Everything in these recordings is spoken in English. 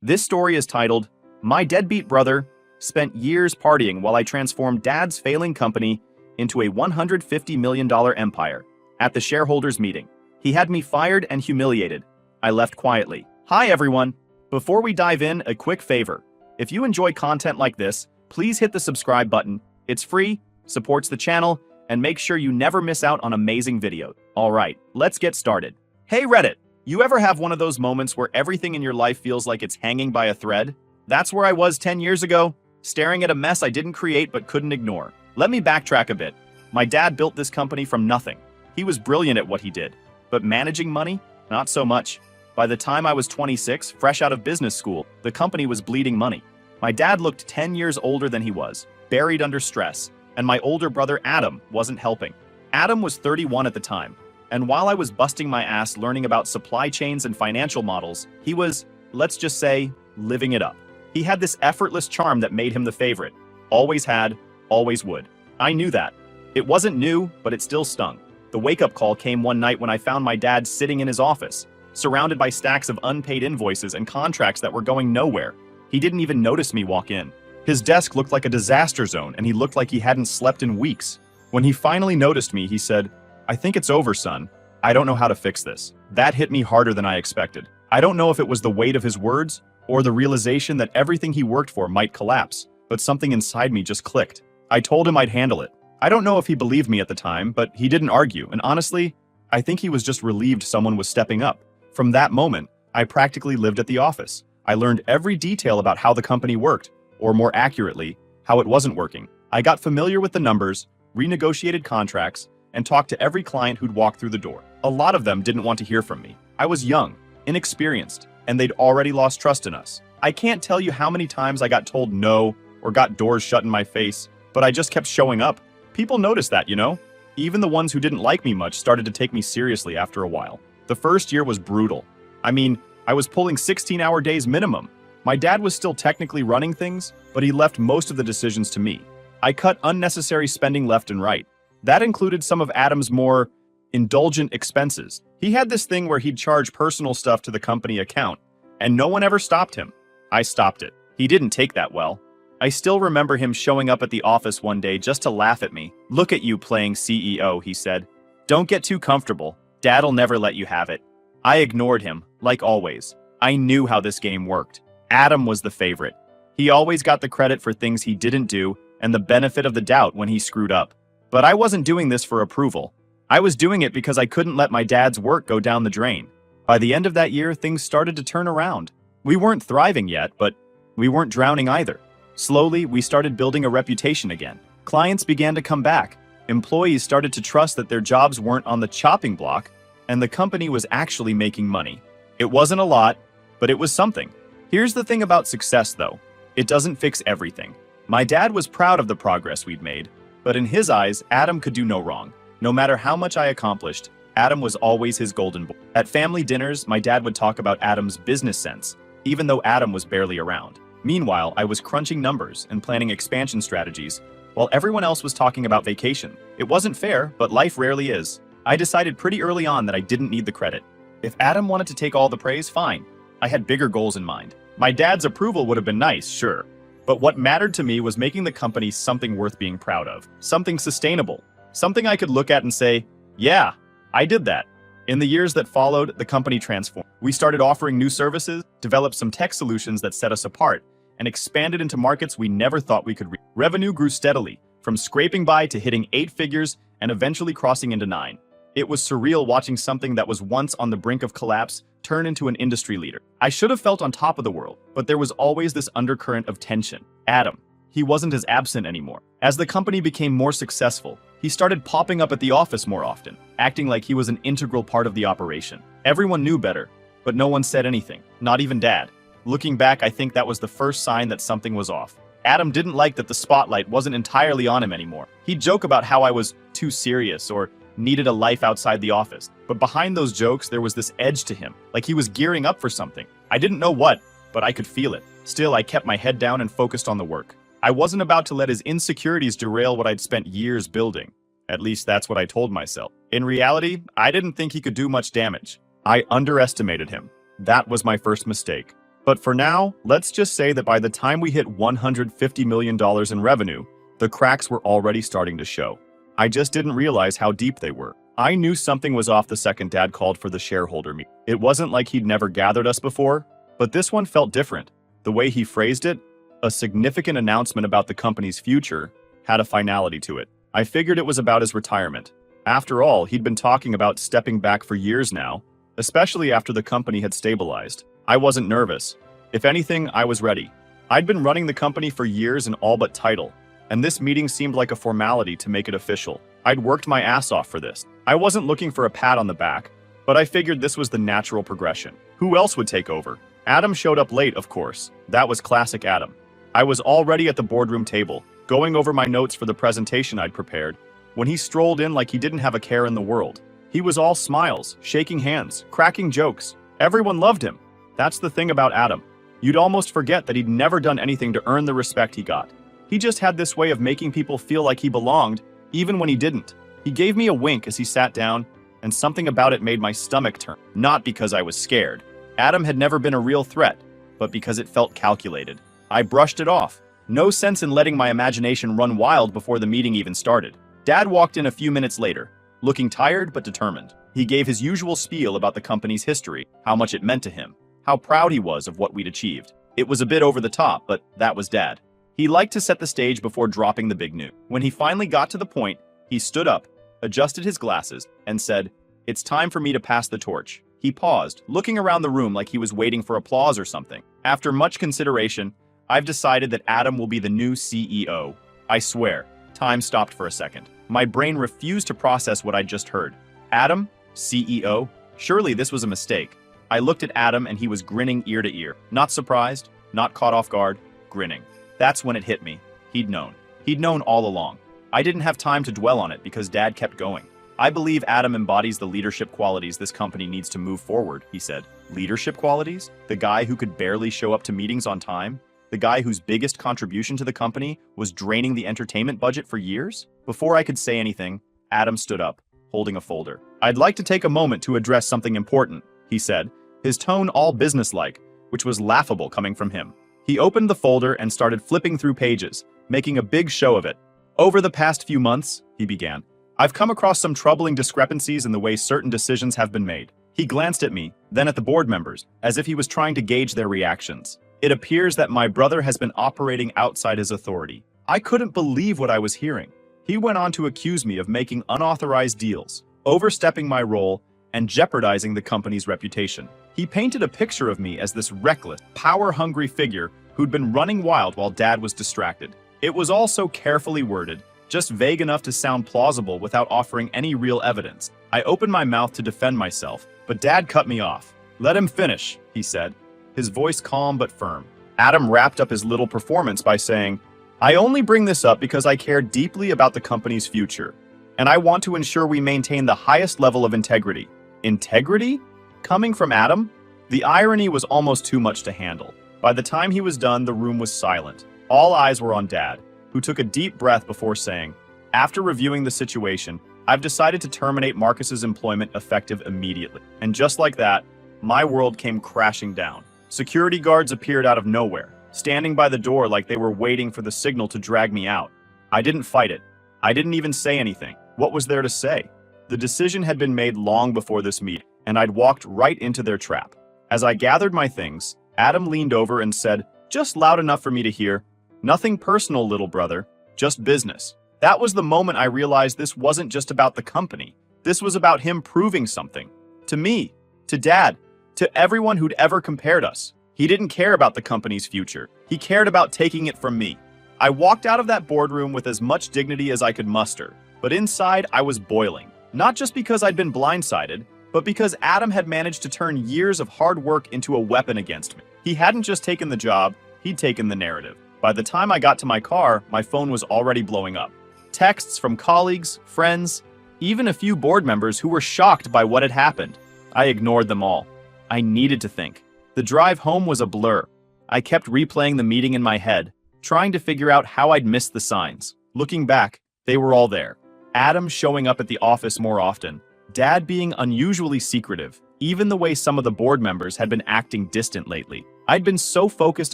This story is titled, My Deadbeat Brother Spent Years Partying While I Transformed Dad's Failing Company into a $150 million empire. At the shareholders meeting, he had me fired and humiliated. I left quietly. Hi everyone. Before we dive in, a quick favor. If you enjoy content like this, please hit the subscribe button. It's free, supports the channel, and make sure you never miss out on amazing videos. Alright, let's get started. Hey Reddit! You ever have one of those moments where everything in your life feels like it's hanging by a thread? That's where I was 10 years ago, staring at a mess I didn't create but couldn't ignore. Let me backtrack a bit. My dad built this company from nothing. He was brilliant at what he did, but managing money? Not so much. By the time I was 26, fresh out of business school, the company was bleeding money. My dad looked 10 years older than he was, buried under stress, and my older brother Adam wasn't helping. Adam was 31 at the time, and while I was busting my ass learning about supply chains and financial models, he was, let's just say, living it up. He had this effortless charm that made him the favorite. Always had, always would. I knew that. It wasn't new, but it still stung. The wake-up call came one night when I found my dad sitting in his office, surrounded by stacks of unpaid invoices and contracts that were going nowhere. He didn't even notice me walk in. His desk looked like a disaster zone, and he looked like he hadn't slept in weeks. When he finally noticed me, he said, "I think it's over, son. I don't know how to fix this." That hit me harder than I expected. I don't know if it was the weight of his words or the realization that everything he worked for might collapse, but something inside me just clicked. I told him I'd handle it. I don't know if he believed me at the time, but he didn't argue, and honestly, I think he was just relieved someone was stepping up. From that moment, I practically lived at the office. I learned every detail about how the company worked, or more accurately, how it wasn't working. I got familiar with the numbers, renegotiated contracts, and talked to every client who'd walk through the door. A lot of them didn't want to hear from me. I was young, inexperienced, and they'd already lost trust in us. I can't tell you how many times I got told no or got doors shut in my face, but I just kept showing up. People noticed that, you know? Even the ones who didn't like me much started to take me seriously after a while. The first year was brutal. I mean, I was pulling 16-hour days minimum. My dad was still technically running things, but he left most of the decisions to me. I cut unnecessary spending left and right. That included some of Adam's more indulgent expenses. He had this thing where he'd charge personal stuff to the company account, and no one ever stopped him. I stopped it. He didn't take that well. I still remember him showing up at the office one day just to laugh at me. "Look at you playing CEO," he said. "Don't get too comfortable. Dad'll never let you have it." I ignored him, like always. I knew how this game worked. Adam was the favorite. He always got the credit for things he didn't do and the benefit of the doubt when he screwed up. But I wasn't doing this for approval. I was doing it because I couldn't let my dad's work go down the drain. By the end of that year, things started to turn around. We weren't thriving yet, but we weren't drowning either. Slowly, we started building a reputation again. Clients began to come back. Employees started to trust that their jobs weren't on the chopping block, and the company was actually making money. It wasn't a lot, but it was something. Here's the thing about success, though. It doesn't fix everything. My dad was proud of the progress we'd made, but in his eyes, Adam could do no wrong. No matter how much I accomplished, Adam was always his golden boy. At family dinners, my dad would talk about Adam's business sense, even though Adam was barely around. Meanwhile, I was crunching numbers and planning expansion strategies, while everyone else was talking about vacation. It wasn't fair, but life rarely is. I decided pretty early on that I didn't need the credit. If Adam wanted to take all the praise, fine. I had bigger goals in mind. My dad's approval would have been nice, sure. But what mattered to me was making the company something worth being proud of. Something sustainable. Something I could look at and say, yeah, I did that. In the years that followed, the company transformed. We started offering new services, developed some tech solutions that set us apart, and expanded into markets we never thought we could reach. Revenue grew steadily, from scraping by to hitting 8 figures and eventually crossing into 9. It was surreal watching something that was once on the brink of collapse turn into an industry leader. I should have felt on top of the world, but there was always this undercurrent of tension. Adam, he wasn't as absent anymore. As the company became more successful, he started popping up at the office more often, acting like he was an integral part of the operation. Everyone knew better, but no one said anything, not even Dad. Looking back, I think that was the first sign that something was off. Adam didn't like that the spotlight wasn't entirely on him anymore. He'd joke about how I was too serious or needed a life outside the office. But behind those jokes, there was this edge to him, like he was gearing up for something. I didn't know what, but I could feel it. Still, I kept my head down and focused on the work. I wasn't about to let his insecurities derail what I'd spent years building. At least that's what I told myself. In reality, I didn't think he could do much damage. I underestimated him. That was my first mistake. But for now, let's just say that by the time we hit $150 million in revenue, the cracks were already starting to show. I just didn't realize how deep they were. I knew something was off the second Dad called for the shareholder meeting. It wasn't like he'd never gathered us before, but this one felt different. The way he phrased it, a significant announcement about the company's future, had a finality to it. I figured it was about his retirement. After all, he'd been talking about stepping back for years now, especially after the company had stabilized. I wasn't nervous. If anything, I was ready. I'd been running the company for years in all but title, and this meeting seemed like a formality to make it official. I'd worked my ass off for this. I wasn't looking for a pat on the back, but I figured this was the natural progression. Who else would take over? Adam showed up late, of course. That was classic Adam. I was already at the boardroom table, going over my notes for the presentation I'd prepared, when he strolled in like he didn't have a care in the world. He was all smiles, shaking hands, cracking jokes. Everyone loved him. That's the thing about Adam. You'd almost forget that he'd never done anything to earn the respect he got. He just had this way of making people feel like he belonged, even when he didn't. He gave me a wink as he sat down, and something about it made my stomach turn. Not because I was scared. Adam had never been a real threat, but because it felt calculated. I brushed it off. No sense in letting my imagination run wild before the meeting even started. Dad walked in a few minutes later, looking tired but determined. He gave his usual spiel about the company's history, how much it meant to him, how proud he was of what we'd achieved. It was a bit over the top, but that was Dad. He liked to set the stage before dropping the big news. When he finally got to the point, he stood up, adjusted his glasses, and said, "It's time for me to pass the torch." He paused, looking around the room like he was waiting for applause or something. After much consideration, I've decided that Adam will be the new CEO. I swear. Time stopped for a second. My brain refused to process what I'd just heard. Adam? CEO? Surely this was a mistake. I looked at Adam and he was grinning ear to ear. Not surprised, not caught off guard, grinning. That's when it hit me. He'd known. He'd known all along. I didn't have time to dwell on it because Dad kept going. "I believe Adam embodies the leadership qualities this company needs to move forward," he said. Leadership qualities? The guy who could barely show up to meetings on time? The guy whose biggest contribution to the company was draining the entertainment budget for years? Before I could say anything, Adam stood up, holding a folder. "I'd like to take a moment to address something important," he said, his tone all businesslike, which was laughable coming from him. He opened the folder and started flipping through pages, making a big show of it. "Over the past few months," he began, "I've come across some troubling discrepancies in the way certain decisions have been made." He glanced at me, then at the board members, as if he was trying to gauge their reactions. "It appears that my brother has been operating outside his authority." I couldn't believe what I was hearing. He went on to accuse me of making unauthorized deals, overstepping my role, and jeopardizing the company's reputation. He painted a picture of me as this reckless, power-hungry figure who'd been running wild while Dad was distracted. It was all so carefully worded, just vague enough to sound plausible without offering any real evidence. I opened my mouth to defend myself, but Dad cut me off. "Let him finish," he said, his voice calm but firm. Adam wrapped up his little performance by saying, "I only bring this up because I care deeply about the company's future, and I want to ensure we maintain the highest level of integrity." Integrity? Coming from Adam? The irony was almost too much to handle. By the time he was done, the room was silent. All eyes were on Dad, who took a deep breath before saying, "After reviewing the situation, I've decided to terminate Marcus's employment effective immediately." And just like that, my world came crashing down. Security guards appeared out of nowhere, standing by the door like they were waiting for the signal to drag me out. I didn't fight it. I didn't even say anything. What was there to say? The decision had been made long before this meeting, and I'd walked right into their trap. As I gathered my things, Adam leaned over and said, just loud enough for me to hear, "Nothing personal, little brother, just business." That was the moment I realized this wasn't just about the company. This was about him proving something. To me, to Dad, to everyone who'd ever compared us. He didn't care about the company's future. He cared about taking it from me. I walked out of that boardroom with as much dignity as I could muster, but inside I was boiling. Not just because I'd been blindsided, but because Adam had managed to turn years of hard work into a weapon against me. He hadn't just taken the job, he'd taken the narrative. By the time I got to my car, my phone was already blowing up. Texts from colleagues, friends, even a few board members who were shocked by what had happened. I ignored them all. I needed to think. The drive home was a blur. I kept replaying the meeting in my head, trying to figure out how I'd missed the signs. Looking back, they were all there. Adam showing up at the office more often. Dad being unusually secretive, even the way some of the board members had been acting distant lately. I'd been so focused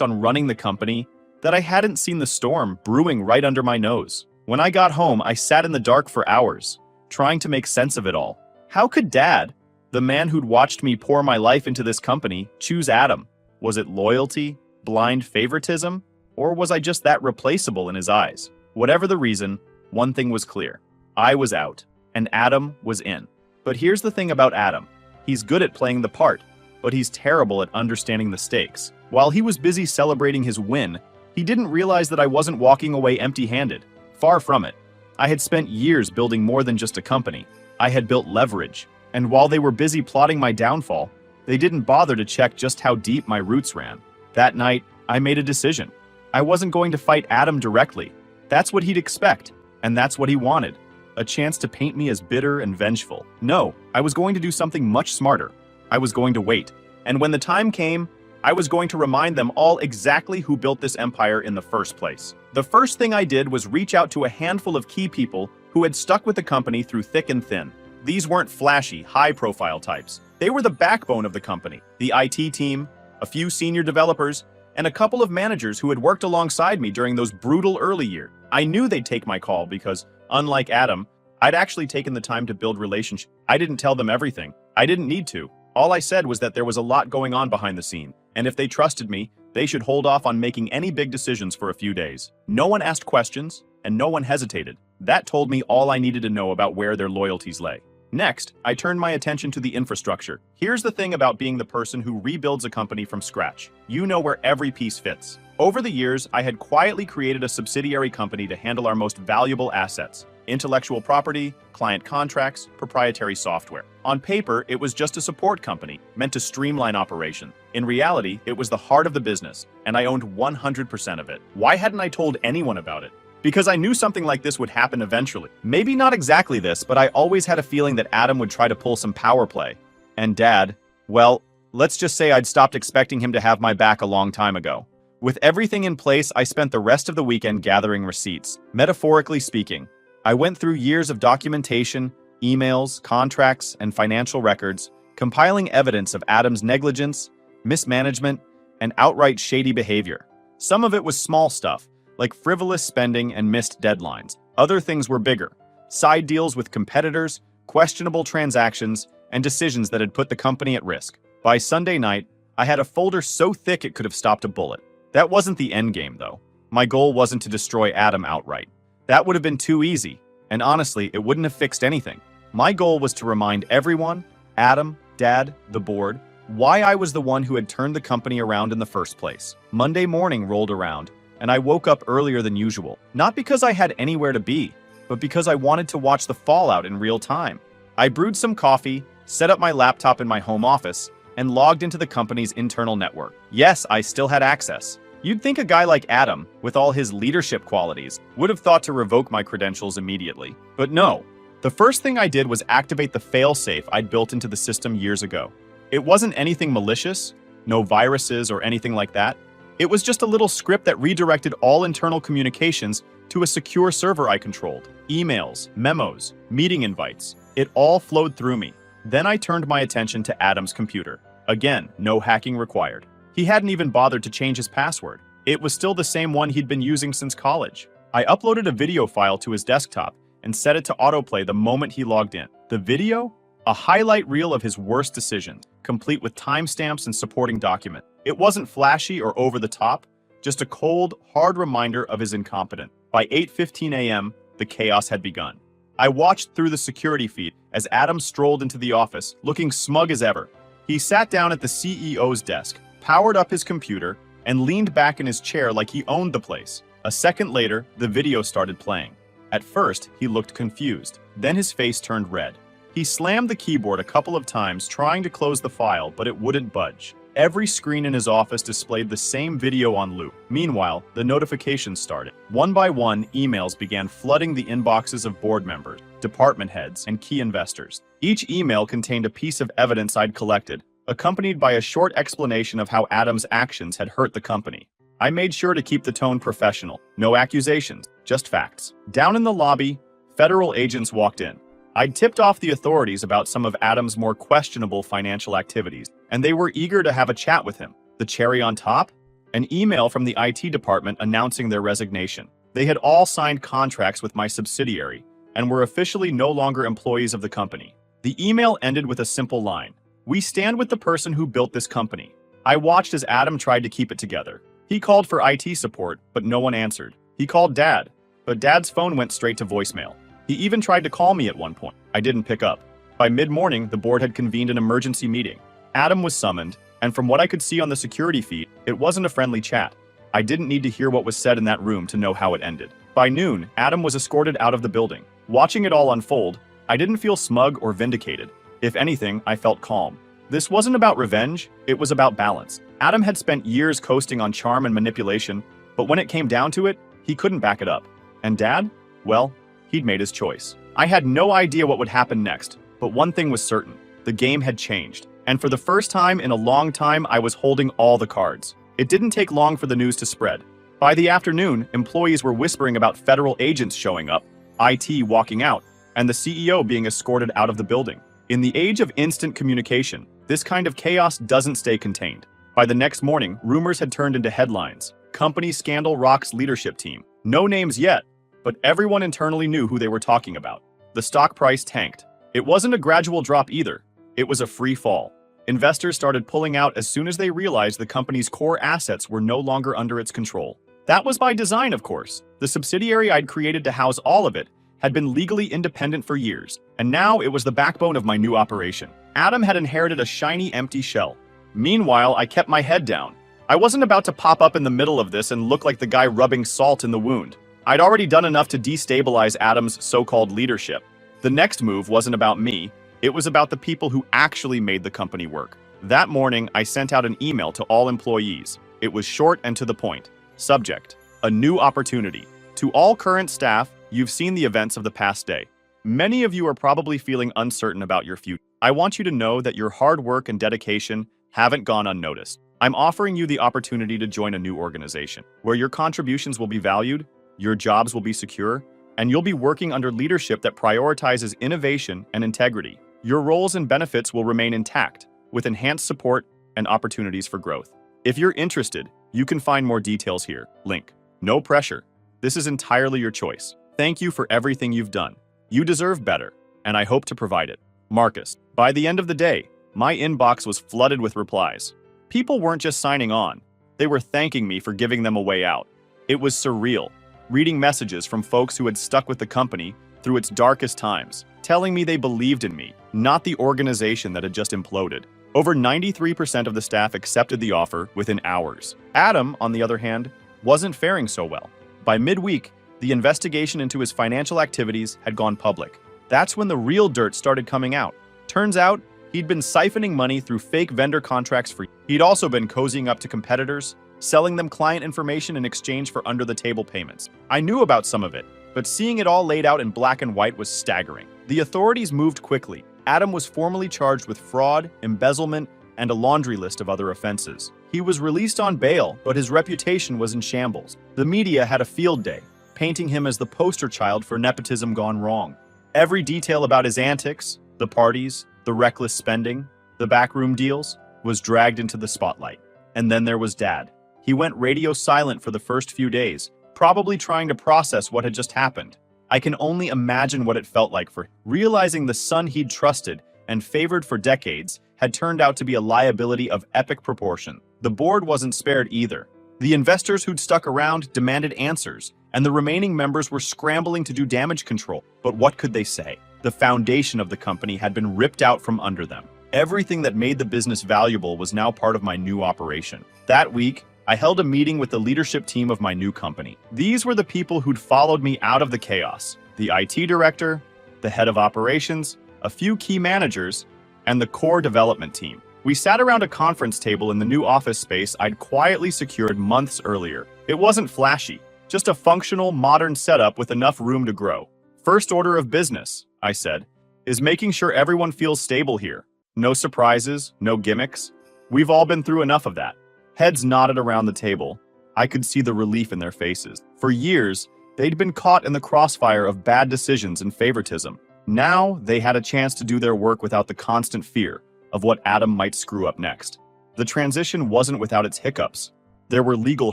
on running the company that I hadn't seen the storm brewing right under my nose. When I got home, I sat in the dark for hours, trying to make sense of it all. How could Dad, the man who'd watched me pour my life into this company, choose Adam? Was it loyalty, blind favoritism, or was I just that replaceable in his eyes? Whatever the reason, one thing was clear. I was out, and Adam was in. But here's the thing about Adam. He's good at playing the part, but he's terrible at understanding the stakes. While he was busy celebrating his win, he didn't realize that I wasn't walking away empty-handed. Far from it. I had spent years building more than just a company. I had built leverage, and while they were busy plotting my downfall, they didn't bother to check just how deep my roots ran. That night, I made a decision. I wasn't going to fight Adam directly. That's what he'd expect, and that's what he wanted. A chance to paint me as bitter and vengeful. No, I was going to do something much smarter. I was going to wait. And when the time came, I was going to remind them all exactly who built this empire in the first place. The first thing I did was reach out to a handful of key people who had stuck with the company through thick and thin. These weren't flashy, high-profile types. They were the backbone of the company. The IT team, a few senior developers, and a couple of managers who had worked alongside me during those brutal early years. I knew they'd take my call because, unlike Adam, I'd actually taken the time to build relationships. I didn't tell them everything. I didn't need to. All I said was that there was a lot going on behind the scene, and if they trusted me, they should hold off on making any big decisions for a few days. No one asked questions, and no one hesitated. That told me all I needed to know about where their loyalties lay. Next, I turned my attention to the infrastructure. Here's the thing about being the person who rebuilds a company from scratch. You know where every piece fits. Over the years, I had quietly created a subsidiary company to handle our most valuable assets: intellectual property, client contracts, proprietary software. On paper, it was just a support company, meant to streamline operation. In reality, it was the heart of the business, and I owned 100% of it. Why hadn't I told anyone about it? Because I knew something like this would happen eventually. Maybe not exactly this, but I always had a feeling that Adam would try to pull some power play. And Dad, well, let's just say I'd stopped expecting him to have my back a long time ago. With everything in place, I spent the rest of the weekend gathering receipts. Metaphorically speaking, I went through years of documentation, emails, contracts, and financial records, compiling evidence of Adam's negligence, mismanagement, and outright shady behavior. Some of it was small stuff, like frivolous spending and missed deadlines. Other things were bigger: side deals with competitors, questionable transactions, and decisions that had put the company at risk. By Sunday night, I had a folder so thick it could have stopped a bullet. That wasn't the end game, though. My goal wasn't to destroy Adam outright. That would have been too easy, and honestly, it wouldn't have fixed anything. My goal was to remind everyone, Adam, Dad, the board, why I was the one who had turned the company around in the first place. Monday morning rolled around, and I woke up earlier than usual. Not because I had anywhere to be, but because I wanted to watch the fallout in real time. I brewed some coffee, set up my laptop in my home office, and logged into the company's internal network. Yes, I still had access. You'd think a guy like Adam, with all his leadership qualities, would have thought to revoke my credentials immediately. But no. The first thing I did was activate the failsafe I'd built into the system years ago. It wasn't anything malicious, no viruses or anything like that. It was just a little script that redirected all internal communications to a secure server I controlled. Emails, memos, meeting invites. It all flowed through me. Then I turned my attention to Adam's computer. Again, no hacking required. He hadn't even bothered to change his password. It was still the same one he'd been using since college. I uploaded a video file to his desktop and set it to autoplay the moment he logged in. The video? A highlight reel of his worst decisions, complete with timestamps and supporting documents. It wasn't flashy or over the top, just a cold, hard reminder of his incompetence. By 8:15 a.m., the chaos had begun. I watched through the security feed as Adam strolled into the office, looking smug as ever. He sat down at the CEO's desk, powered up his computer, and leaned back in his chair like he owned the place. A second later, the video started playing. At first, he looked confused. Then his face turned red. He slammed the keyboard a couple of times, trying to close the file, but it wouldn't budge. Every screen in his office displayed the same video on loop. Meanwhile, the notifications started. One by one, emails began flooding the inboxes of board members, department heads, and key investors. Each email contained a piece of evidence I'd collected, accompanied by a short explanation of how Adam's actions had hurt the company. I made sure to keep the tone professional. No accusations, just facts. Down in the lobby, federal agents walked in. I'd tipped off the authorities about some of Adam's more questionable financial activities, and they were eager to have a chat with him. The cherry on top? An email from the IT department announcing their resignation. They had all signed contracts with my subsidiary and were officially no longer employees of the company. The email ended with a simple line: "We stand with the person who built this company." I watched as Adam tried to keep it together. He called for IT support, but no one answered. He called Dad, but Dad's phone went straight to voicemail. He even tried to call me at one point. I didn't pick up. By mid-morning, the board had convened an emergency meeting. Adam was summoned, and from what I could see on the security feed, it wasn't a friendly chat. I didn't need to hear what was said in that room to know how it ended. By noon, Adam was escorted out of the building. Watching it all unfold, I didn't feel smug or vindicated. If anything, I felt calm. This wasn't about revenge, it was about balance. Adam had spent years coasting on charm and manipulation, but when it came down to it, he couldn't back it up. And Dad? Well, he'd made his choice. I had no idea what would happen next, but one thing was certain: the game had changed. And for the first time in a long time, I was holding all the cards. It didn't take long for the news to spread. By the afternoon, employees were whispering about federal agents showing up, IT walking out, and the CEO being escorted out of the building. In the age of instant communication, this kind of chaos doesn't stay contained. By the next morning, rumors had turned into headlines. Company scandal rocks leadership team. No names yet, but everyone internally knew who they were talking about. The stock price tanked. It wasn't a gradual drop either. It was a free fall. Investors started pulling out as soon as they realized the company's core assets were no longer under its control. That was by design, of course. The subsidiary I'd created to house all of it had been legally independent for years, and now it was the backbone of my new operation. Adam had inherited a shiny, empty shell. Meanwhile, I kept my head down. I wasn't about to pop up in the middle of this and look like the guy rubbing salt in the wound. I'd already done enough to destabilize Adam's so-called leadership. The next move wasn't about me. It was about the people who actually made the company work. That morning, I sent out an email to all employees. It was short and to the point. Subject: a new opportunity. To all current staff, you've seen the events of the past day. Many of you are probably feeling uncertain about your future. I want you to know that your hard work and dedication haven't gone unnoticed. I'm offering you the opportunity to join a new organization where your contributions will be valued, your jobs will be secure, and you'll be working under leadership that prioritizes innovation and integrity. Your roles and benefits will remain intact, with enhanced support and opportunities for growth. If you're interested, you can find more details here. Link. No pressure. This is entirely your choice. Thank you for everything you've done. You deserve better, and I hope to provide it. Marcus. By the end of the day, my inbox was flooded with replies. People weren't just signing on. They were thanking me for giving them a way out. It was surreal, reading messages from folks who had stuck with the company through its darkest times, telling me they believed in me, not the organization that had just imploded. Over 93% of the staff accepted the offer within hours. Adam, on the other hand, wasn't faring so well. By midweek, the investigation into his financial activities had gone public. That's when the real dirt started coming out. Turns out, he'd been siphoning money through fake vendor contracts for years. He'd also been cozying up to competitors, selling them client information in exchange for under-the-table payments. I knew about some of it, but seeing it all laid out in black and white was staggering. The authorities moved quickly. Adam was formally charged with fraud, embezzlement, and a laundry list of other offenses. He was released on bail, but his reputation was in shambles. The media had a field day, painting him as the poster child for nepotism gone wrong. Every detail about his antics, the parties, the reckless spending, the backroom deals, was dragged into the spotlight. And then there was Dad. He went radio silent for the first few days, probably trying to process what had just happened. I can only imagine what it felt like for him, realizing the son he'd trusted and favored for decades had turned out to be a liability of epic proportion. The board wasn't spared either. The investors who'd stuck around demanded answers, and the remaining members were scrambling to do damage control. But what could they say? The foundation of the company had been ripped out from under them. Everything that made the business valuable was now part of my new operation. That week, I held a meeting with the leadership team of my new company. These were the people who'd followed me out of the chaos: the IT director, the head of operations, a few key managers, and the core development team. We sat around a conference table in the new office space I'd quietly secured months earlier. It wasn't flashy, just a functional, modern setup with enough room to grow. First order of business, I said, is making sure everyone feels stable here. No surprises, no gimmicks. We've all been through enough of that. Heads nodded around the table. I could see the relief in their faces. For years, they'd been caught in the crossfire of bad decisions and favoritism. Now, they had a chance to do their work without the constant fear of what Adam might screw up next. The transition wasn't without its hiccups. There were legal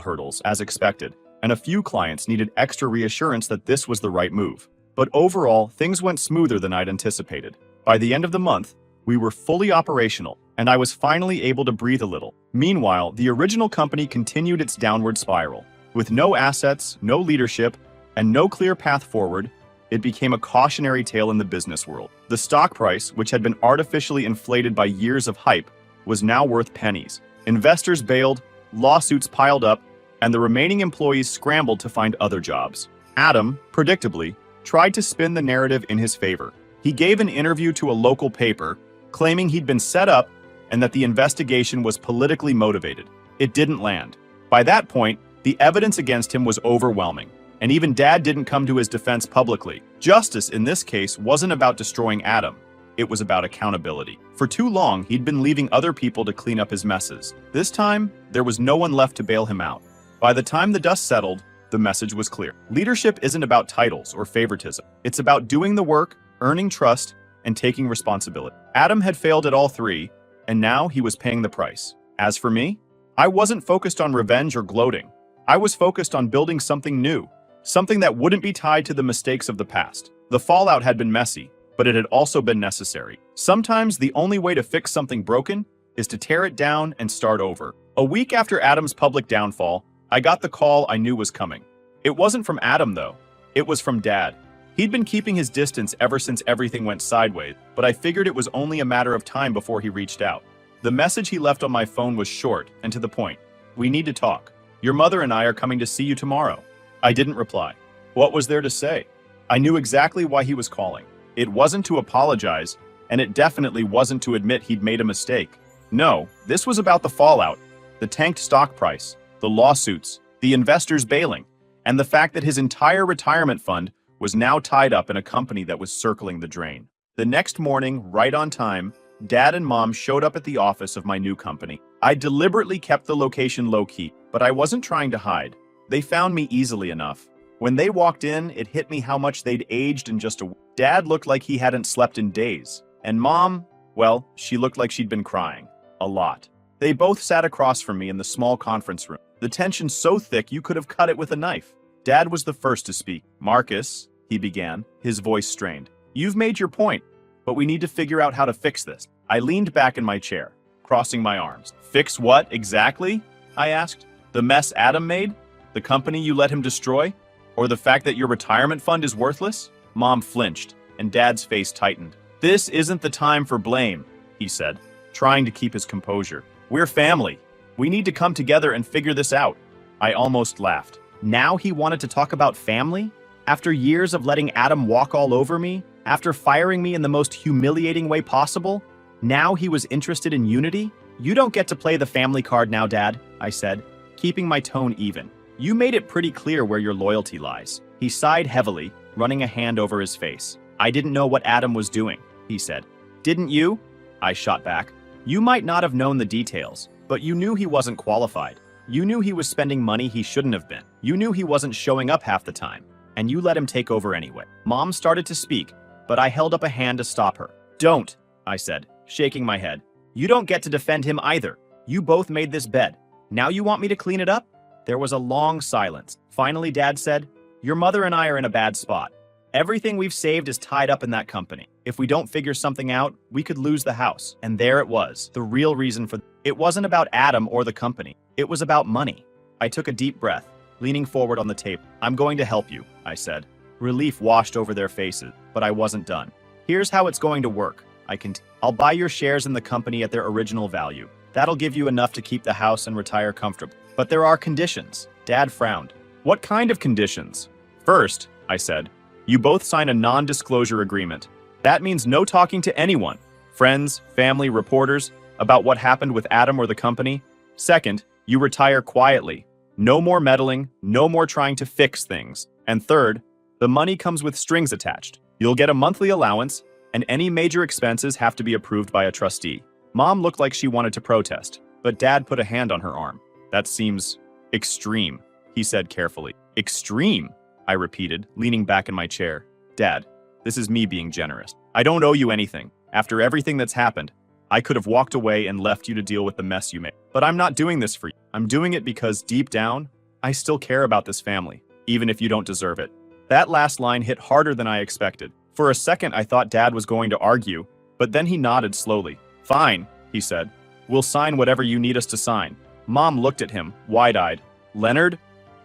hurdles, as expected, and a few clients needed extra reassurance that this was the right move. But overall, things went smoother than I'd anticipated. By the end of the month, we were fully operational, and I was finally able to breathe a little. Meanwhile, the original company continued its downward spiral. With no assets, no leadership, and no clear path forward, it became a cautionary tale in the business world. The stock price, which had been artificially inflated by years of hype, was now worth pennies. Investors bailed, lawsuits piled up, and the remaining employees scrambled to find other jobs. Adam, predictably, tried to spin the narrative in his favor. He gave an interview to a local paper, claiming he'd been set up and that the investigation was politically motivated. It didn't land. By that point, the evidence against him was overwhelming, and even Dad didn't come to his defense publicly. Justice in this case wasn't about destroying Adam. It was about accountability. For too long, he'd been leaving other people to clean up his messes. This time, there was no one left to bail him out. By the time the dust settled, the message was clear. Leadership isn't about titles or favoritism. It's about doing the work, earning trust, and taking responsibility. Adam had failed at all three, and now he was paying the price. As for me, I wasn't focused on revenge or gloating. I was focused on building something new, something that wouldn't be tied to the mistakes of the past. The fallout had been messy, but it had also been necessary. Sometimes the only way to fix something broken is to tear it down and start over. A week after Adam's public downfall, I got the call I knew was coming. It wasn't from Adam, though. It was from Dad. He'd been keeping his distance ever since everything went sideways, but I figured it was only a matter of time before he reached out. The message he left on my phone was short and to the point. "We need to talk. Your mother and I are coming to see you tomorrow." I didn't reply. What was there to say? I knew exactly why he was calling. It wasn't to apologize, and it definitely wasn't to admit he'd made a mistake. No, this was about the fallout, the tanked stock price, the lawsuits, the investors bailing, and the fact that his entire retirement fund was now tied up in a company that was circling the drain. The next morning, right on time, Dad and Mom showed up at the office of my new company. I deliberately kept the location low-key, but I wasn't trying to hide. They found me easily enough. When they walked in, it hit me how much they'd aged in just a week. Dad looked like he hadn't slept in days. And Mom, well, she looked like she'd been crying. A lot. They both sat across from me in the small conference room. The tension so thick you could have cut it with a knife. Dad was the first to speak. "Marcus," he began, his voice strained. "You've made your point, but we need to figure out how to fix this." I leaned back in my chair, crossing my arms. "Fix what, exactly?" I asked. "The mess Adam made? The company you let him destroy? Or the fact that your retirement fund is worthless?" Mom flinched, and Dad's face tightened. "This isn't the time for blame," he said, trying to keep his composure. "We're family. We need to come together and figure this out." I almost laughed. Now he wanted to talk about family? After years of letting Adam walk all over me? After firing me in the most humiliating way possible? Now he was interested in unity? "You don't get to play the family card now, Dad," I said, keeping my tone even. "You made it pretty clear where your loyalty lies." He sighed heavily, running a hand over his face. "I didn't know what Adam was doing," he said. "Didn't you?" I shot back. "You might not have known the details, but you knew he wasn't qualified. You knew he was spending money he shouldn't have been. You knew he wasn't showing up half the time, and you let him take over anyway." Mom started to speak, but I held up a hand to stop her. "Don't," I said, shaking my head. "You don't get to defend him either. You both made this bed. Now you want me to clean it up?" There was a long silence. Finally, Dad said, "Your mother and I are in a bad spot. Everything we've saved is tied up in that company. If we don't figure something out, we could lose the house." And there it was, the real reason for it wasn't about Adam or the company. It was about money. I took a deep breath, leaning forward on the table. "I'm going to help you," I said. Relief washed over their faces, but I wasn't done. "Here's how it's going to work," I continued. "I'll buy your shares in the company at their original value. That'll give you enough to keep the house and retire comfortably. But there are conditions." Dad frowned. "What kind of conditions?" "First," I said, "you both sign a non-disclosure agreement. That means no talking to anyone, friends, family, reporters, about what happened with Adam or the company. Second, you retire quietly. No more meddling, no more trying to fix things. And third, the money comes with strings attached. You'll get a monthly allowance, and any major expenses have to be approved by a trustee." Mom looked like she wanted to protest, but Dad put a hand on her arm. "That seems extreme," he said carefully. "Extreme?" I repeated, leaning back in my chair. "Dad, this is me being generous. I don't owe you anything. After everything that's happened, I could have walked away and left you to deal with the mess you made. But I'm not doing this for you. I'm doing it because deep down, I still care about this family, even if you don't deserve it. That last line hit harder than I expected. For a second, I thought Dad was going to argue, but then he nodded slowly. Fine, he said. We'll sign whatever you need us to sign. Mom looked at him, wide-eyed. Leonard?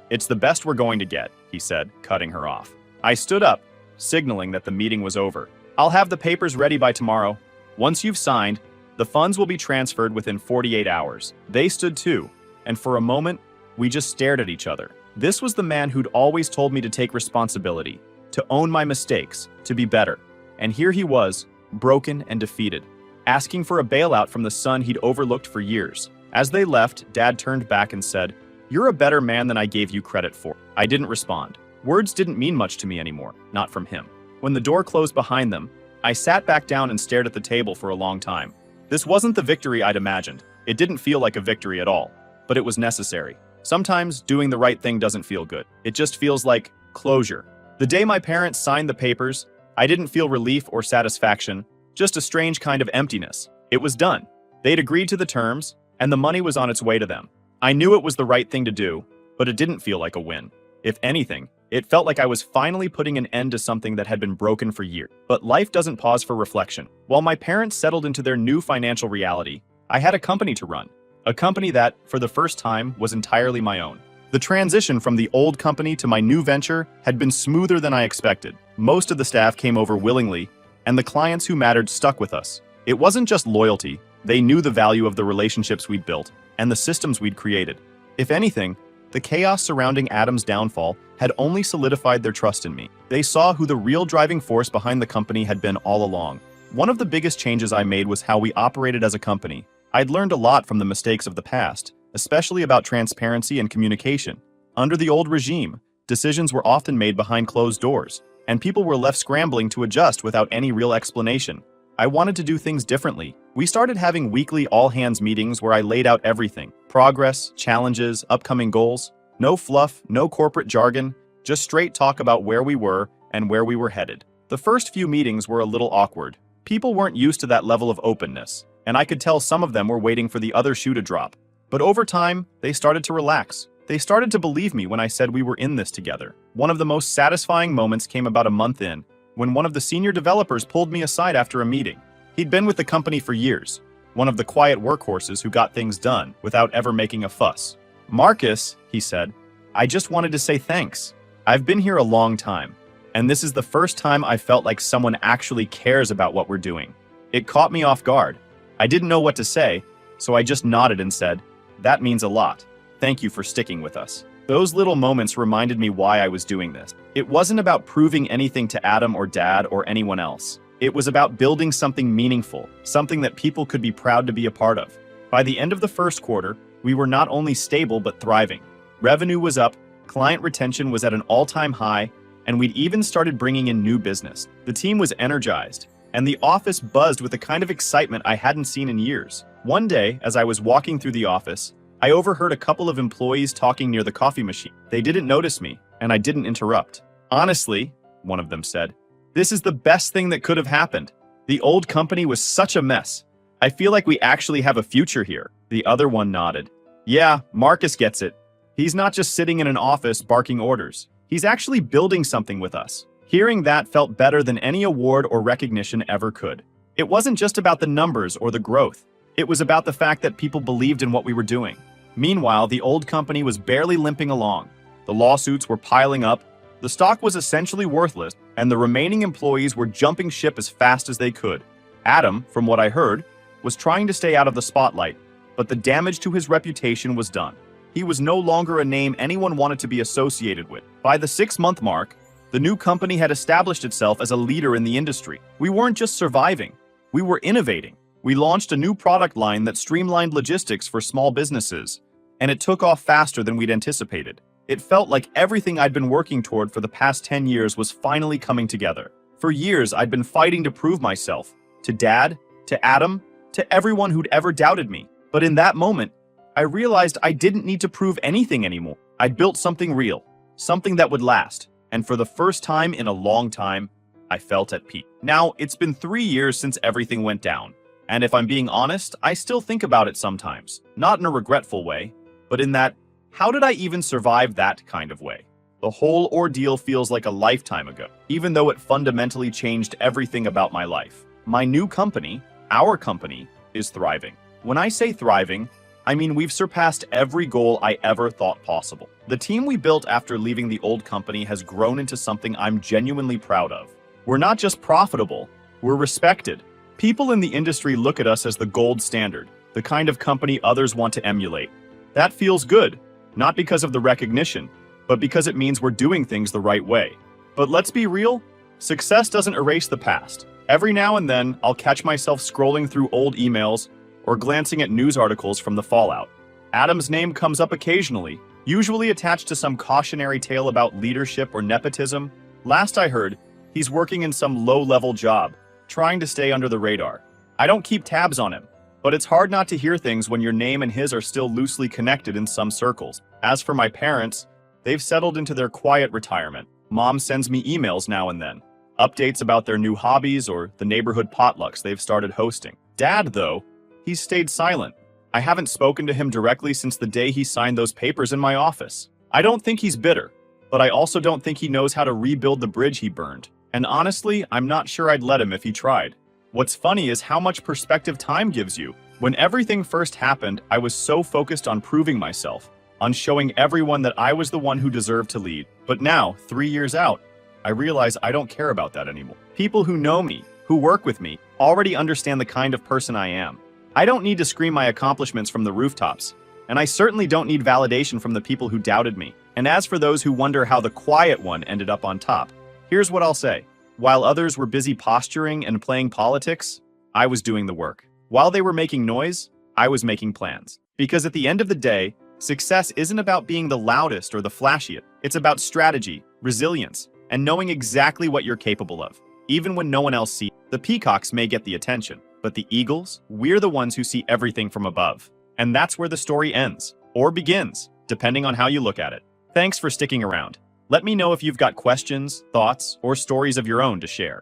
It's the best we're going to get, he said, cutting her off. I stood up, signaling that the meeting was over. I'll have the papers ready by tomorrow. Once you've signed, the funds will be transferred within 48 hours. They stood too, and for a moment, we just stared at each other. This was the man who'd always told me to take responsibility, to own my mistakes, to be better. And here he was, broken and defeated, asking for a bailout from the son he'd overlooked for years. As they left, Dad turned back and said, "You're a better man than I gave you credit for." I didn't respond. Words didn't mean much to me anymore, not from him. When the door closed behind them, I sat back down and stared at the table for a long time. This wasn't the victory I'd imagined. It didn't feel like a victory at all, but it was necessary. Sometimes doing the right thing doesn't feel good. It just feels like closure. The day my parents signed the papers, I didn't feel relief or satisfaction, just a strange kind of emptiness. It was done. They'd agreed to the terms, and the money was on its way to them. I knew it was the right thing to do, but it didn't feel like a win. If anything, it felt like I was finally putting an end to something that had been broken for years. But life doesn't pause for reflection. While my parents settled into their new financial reality, I had a company to run. A company that, for the first time, was entirely my own. The transition from the old company to my new venture had been smoother than I expected. Most of the staff came over willingly, and the clients who mattered stuck with us. It wasn't just loyalty. They knew the value of the relationships we'd built and the systems we'd created. If anything, the chaos surrounding Adam's downfall had only solidified their trust in me. They saw who the real driving force behind the company had been all along. One of the biggest changes I made was how we operated as a company. I'd learned a lot from the mistakes of the past, especially about transparency and communication. Under the old regime, decisions were often made behind closed doors, and people were left scrambling to adjust without any real explanation. I wanted to do things differently. We started having weekly all-hands meetings where I laid out everything: progress, challenges, upcoming goals. No fluff, no corporate jargon, just straight talk about where we were and where we were headed. The first few meetings were a little awkward. People weren't used to that level of openness, and I could tell some of them were waiting for the other shoe to drop. But over time, they started to relax. They started to believe me when I said we were in this together. One of the most satisfying moments came about a month in, when one of the senior developers pulled me aside after a meeting. He'd been with the company for years, one of the quiet workhorses who got things done without ever making a fuss. "Marcus," he said, "I just wanted to say thanks. I've been here a long time, and this is the first time I felt like someone actually cares about what we're doing." It caught me off guard. I didn't know what to say, so I just nodded and said, "That means a lot. Thank you for sticking with us." Those little moments reminded me why I was doing this. It wasn't about proving anything to Adam or Dad or anyone else. It was about building something meaningful, something that people could be proud to be a part of. By the end of the first quarter, we were not only stable but thriving. Revenue was up, client retention was at an all-time high, and we'd even started bringing in new business. The team was energized, and the office buzzed with the kind of excitement I hadn't seen in years. One day, as I was walking through the office, I overheard a couple of employees talking near the coffee machine. They didn't notice me, and I didn't interrupt. "Honestly," one of them said, "this is the best thing that could have happened. The old company was such a mess. I feel like we actually have a future here." The other one nodded. "Yeah, Marcus gets it. He's not just sitting in an office barking orders. He's actually building something with us." Hearing that felt better than any award or recognition ever could. It wasn't just about the numbers or the growth. It was about the fact that people believed in what we were doing. Meanwhile, the old company was barely limping along. The lawsuits were piling up, the stock was essentially worthless, and the remaining employees were jumping ship as fast as they could. Adam, from what I heard, was trying to stay out of the spotlight, but the damage to his reputation was done. He was no longer a name anyone wanted to be associated with. By the 6-month mark, the new company had established itself as a leader in the industry. We weren't just surviving, we were innovating. We launched a new product line that streamlined logistics for small businesses, and it took off faster than we'd anticipated. It felt like everything I'd been working toward for the past 10 years was finally coming together. For years, I'd been fighting to prove myself, to Dad, to Adam, to everyone who'd ever doubted me. But in that moment, I realized I didn't need to prove anything anymore. I'd built something real, something that would last, and for the first time in a long time, I felt at peace. Now, it's been 3 years since everything went down, And if I'm being honest, I still think about it sometimes. Not in a regretful way, but in that, how did I even survive that kind of way? The whole ordeal feels like a lifetime ago, even though it fundamentally changed everything about my life. My new company, our company, is thriving. When I say thriving, I mean we've surpassed every goal I ever thought possible. The team we built after leaving the old company has grown into something I'm genuinely proud of. We're not just profitable, we're respected. People in the industry look at us as the gold standard, the kind of company others want to emulate. That feels good, not because of the recognition, but because it means we're doing things the right way. But let's be real, success doesn't erase the past. Every now and then, I'll catch myself scrolling through old emails or glancing at news articles from the fallout. Adam's name comes up occasionally, usually attached to some cautionary tale about leadership or nepotism. Last I heard, he's working in some low-level job, trying to stay under the radar. I don't keep tabs on him, but it's hard not to hear things when your name and his are still loosely connected in some circles. As for my parents, they've settled into their quiet retirement. Mom sends me emails now and then, updates about their new hobbies or the neighborhood potlucks they've started hosting. Dad, though, he's stayed silent. I haven't spoken to him directly since the day he signed those papers in my office. I don't think he's bitter, but I also don't think he knows how to rebuild the bridge he burned. And honestly, I'm not sure I'd let him if he tried. What's funny is how much perspective time gives you. When everything first happened, I was so focused on proving myself, on showing everyone that I was the one who deserved to lead. But now, 3 years out, I realize I don't care about that anymore. People who know me, who work with me, already understand the kind of person I am. I don't need to scream my accomplishments from the rooftops, and I certainly don't need validation from the people who doubted me. And as for those who wonder how the quiet one ended up on top, here's what I'll say. While others were busy posturing and playing politics, I was doing the work. While they were making noise, I was making plans. Because at the end of the day, success isn't about being the loudest or the flashiest. It's about strategy, resilience, and knowing exactly what you're capable of. Even when no one else sees, the peacocks may get the attention, but the eagles, we're the ones who see everything from above. And that's where the story ends, or begins, depending on how you look at it. Thanks for sticking around. Let me know if you've got questions, thoughts, or stories of your own to share.